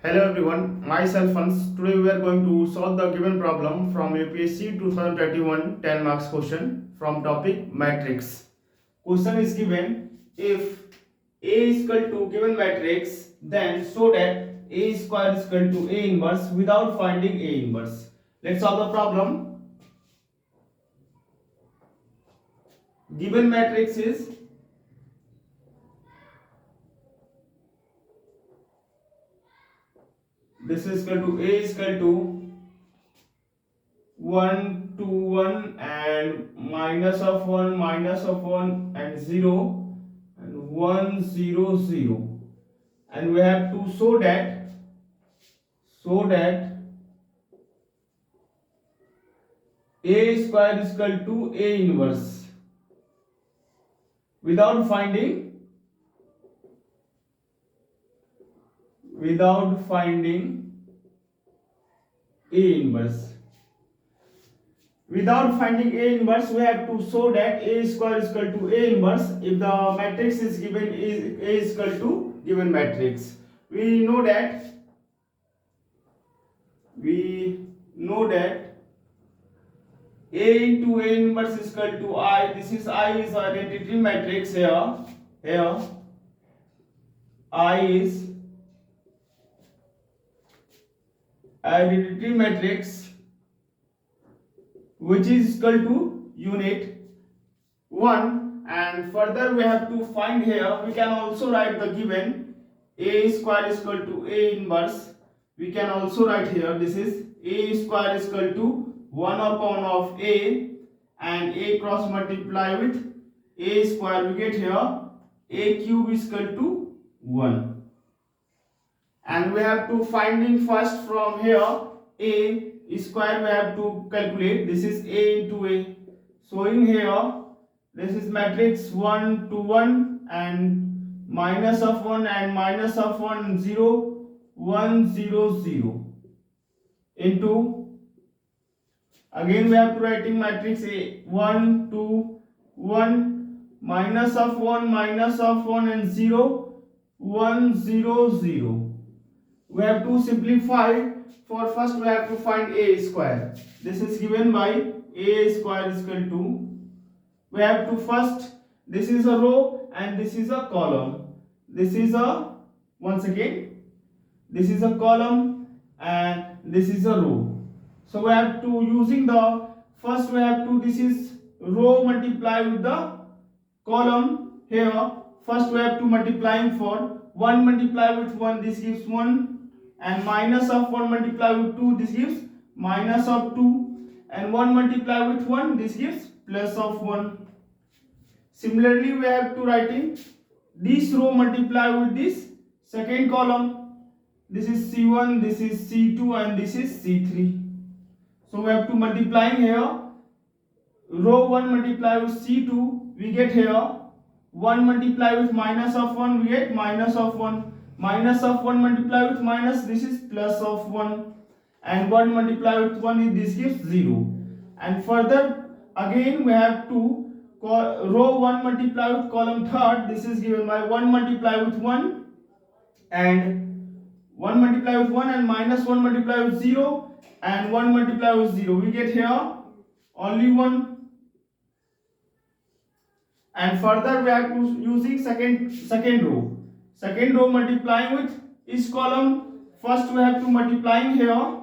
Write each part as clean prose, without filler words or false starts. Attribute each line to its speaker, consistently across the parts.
Speaker 1: Hello everyone, myself Hans. Today we are going to solve the given problem from UPSC 2021 10 marks question from topic matrix. Question is given, if A is equal to given matrix, then show that A square is equal to A inverse without finding A inverse. Let's solve the problem. Given matrix is this is equal to A is equal to 1 2 1 and minus of 1 and 0 and 1 0 0, and we have to show that A square is equal to A inverse without finding A inverse. Without finding A inverse, we have to show that A square is equal to A inverse if the matrix is given is A is equal to given matrix. We know that A into A inverse is equal to I. This is I is identity matrix here. I is identity matrix which is equal to unit 1, and further we have to find here, we can also write the given A square is equal to A inverse. We can also write here, this is A square is equal to 1 upon of A, and A cross multiply with A square, we get here A cube is equal to 1. And we have to finding first from here A square we have to calculate. This is A into A. So in here, this is matrix 1 to 1 and minus of 1 and minus of 1 0 1 0 0 into, again we have to writing matrix A 1 2 1 minus of 1 and 0 1 0 0. We have to simplify. For first we have to find A square. This is given by A square is equal to, we have to first, this is a row and this is a column. This is a, once again, this is a column and this is a row. So we have to using the, first we have to, this is row multiply with the column here. First we have to multiplying for 1 multiply with 1, this gives 1, and minus of 1 multiply with 2, this gives minus of 2, and 1 multiply with 1, this gives plus of 1. Similarly we have to writing this row multiply with this second column. This is C1, this is C2 and this is C3. So we have to multiplying here, row 1 multiply with C2, we get here 1 multiply with minus of 1, we get minus of 1. Minus of 1 multiply with minus, this is plus of 1, and 1 multiply with 1, this gives 0. And further again we have to row 1 multiply with column third, this is given by 1 multiply with 1 and 1 multiply with 1 and minus 1 multiply with 0 and 1 multiply with 0, we get here only 1. And further we have to using second row. Second row multiplying with each column. First we have to multiplying here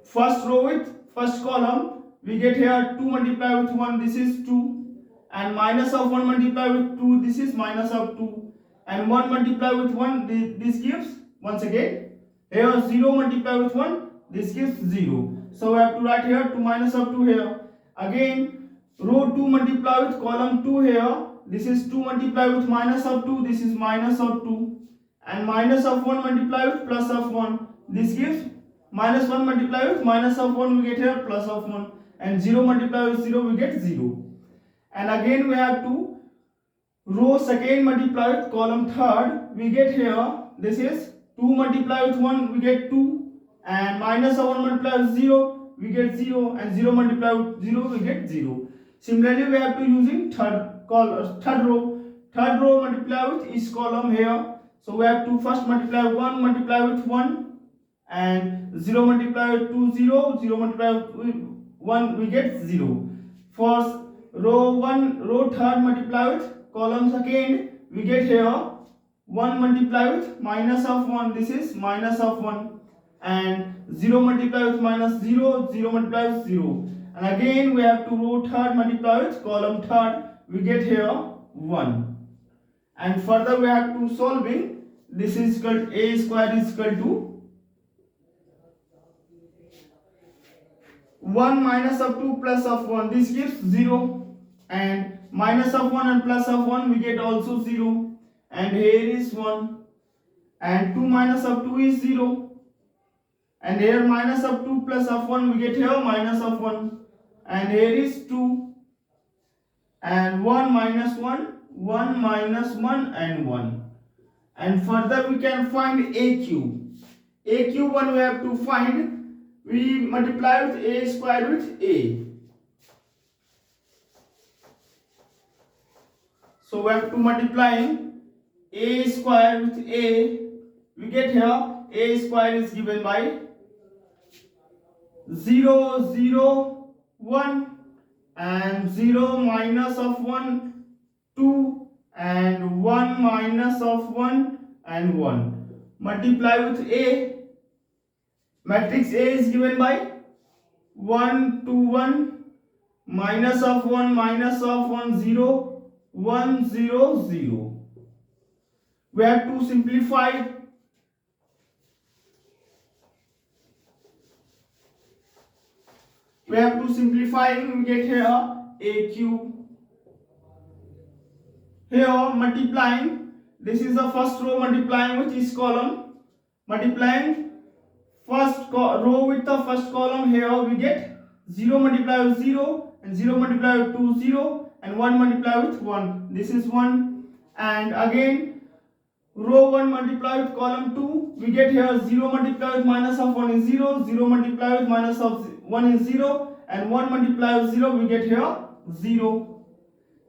Speaker 1: first row with first column, we get here 2 multiply with 1, this is 2, and minus of 1 multiply with 2, this is minus of 2, and 1 multiply with 1, this gives, once again here 0 multiply with 1, this gives 0. So we have to write here 2 minus of 2 here. Again row 2 multiply with column 2 here, this is 2 multiply with minus of 2, this is minus of 2, and minus of 1 multiply with plus of 1, this gives minus 1 multiply with minus of 1, we get here plus of 1, and 0 multiply with 0, we get 0. And again we have to row second multiply with column third, we get here, this is 2 multiply with 1, we get 2, and minus of 1 multiply with 0, we get 0, and 0 multiply with 0, we get 0. Similarly we have to using third row multiply with each column here. So we have to first multiply 1 multiply with 1, and 0 multiply with 2 0, 0 multiply with 1 we get 0. For row 1 row third multiply with column second, we get here 1 multiply with minus of 1, this is minus of 1, and 0 multiply with minus 0, 0 multiply with 0, and again we have to row third multiply with column third, we get here 1, and further we have to solving, this is equal to a square is equal to 1 minus of 2 plus of 1, this gives 0, and minus of 1 and plus of 1 we get also 0, and here is 1, and 2 minus of 2 is 0, and here minus of 2 plus of 1 we get here minus of 1, and here is 2, and 1 minus 1, 1 minus 1 and 1, and further we can find a cube one we have to find, we multiply with a square with a, so we have to multiplying a square with a, we get here a square is given by 0 0 1, and 0 minus of 1 2, and 1 minus of 1 and 1, multiply with a, matrix A is given by 1 2 1, minus of 1 0 1 0 0. We have to simplify, we get here a cube, here multiplying, this is the first row multiplying with each column, multiplying first row with the first column, here we get 0 multiply with 0, and 0 multiply with 2 0, and 1 multiply with 1, this is 1, and again row 1 multiply with column 2, we get here 0 multiply with minus of 1 is 0, 0 multiply with minus of 1 is 0, and 1 multiply with 0 we get here 0.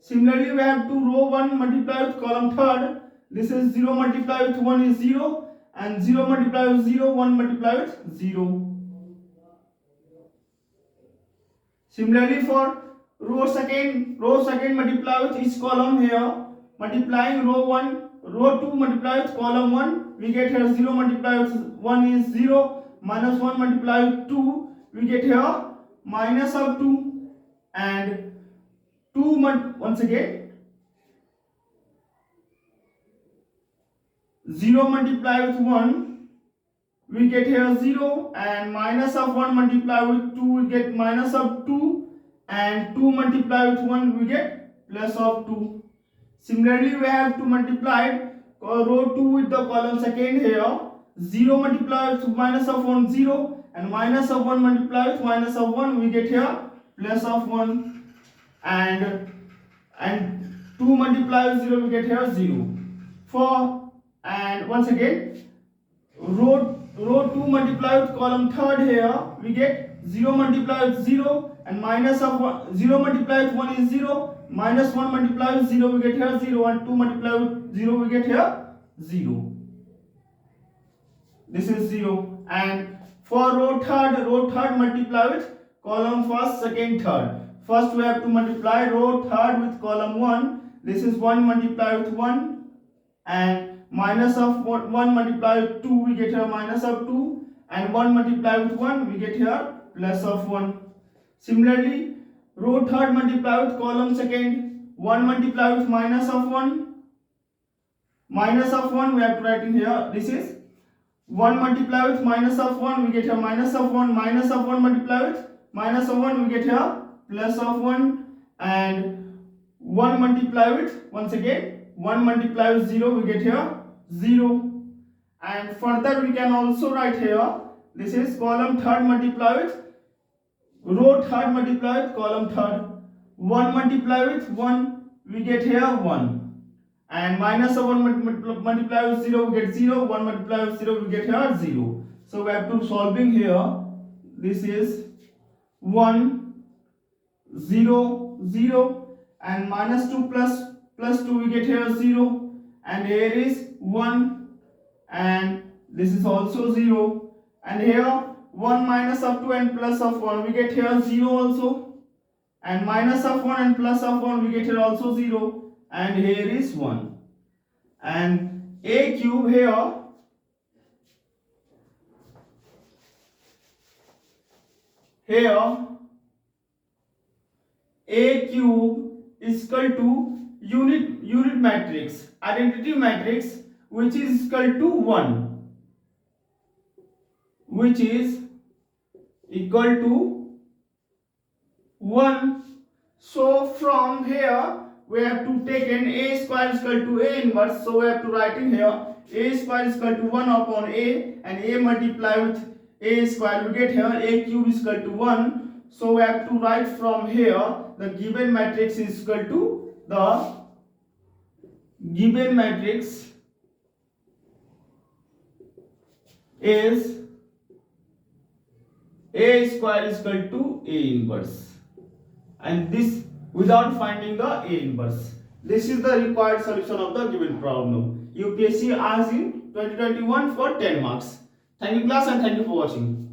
Speaker 1: Similarly we have to row 1 multiply with column third, this is 0 multiply with 1 is 0, and 0 multiply with 0, 1 multiply with 0. Similarly for row second multiply with each column, here multiplying row 1 row 2 multiply with column 1, we get here 0 multiply with 1 is 0, minus 1 multiply with 2, we get here minus of 2, and 2 once again 0 multiply with 1, we get here 0, and minus of 1 multiply with 2, we get minus of 2, and 2 multiply with 1, we get plus of 2. Similarly we have to multiply row 2 with the column second, here 0 multiply with minus of 1 0, and minus of 1 multiply with minus of 1, we get here plus of 1, and 2 multiply with 0, we get here 0. For, and once again row 2 multiply with column third, here we get 0 multiply with 0, and minus of 1, 0 multiply with 1 is 0, minus 1 multiply with 0, we get here 0, and 2 multiply with 0, we get here 0. This is 0. And for row third multiply with column first, second, third. First we have to multiply row third with column 1. This is 1 multiply with 1, and minus of 1 multiply with 2, we get here minus of 2, and 1 multiply with 1, we get here plus of 1. Similarly row third multiply with column second, 1 multiply with minus of 1 we have to write in here, this is 1 multiply with minus of 1, we get here minus of 1, multiply with minus of 1, we get here plus of 1, and 1 multiply with, once again 1 multiply with 0, we get here 0. And further we can also write here, this is column third multiply with row third multiply with column third, 1 multiply with 1, we get here 1, and minus of 1 multiply with 0, we get 0, 1 multiply with 0, we get here 0. So we have to solving here, this is 1 0 0, and minus 2 plus 2, we get here 0, and here is 1 and this is also 0, and here 1 minus of 2 and plus of 1, we get here 0 also, and minus of 1 and plus of 1, we get here also 0, and here is 1, and a cube here a cube is equal to unit matrix, identity matrix, which is equal to 1, which is equal to 1. So from here we have to take an a square is equal to a inverse, so we have to write in here a square is equal to 1 upon a, and a multiply with a square, we get here a cube is equal to 1. So we have to write from here the given matrix is equal to the given matrix is a square is equal to a inverse, and this without finding the a inverse. This is the required solution of the given problem. UPSC asked in 2021 for 10 marks. Thank you class, and thank you for watching.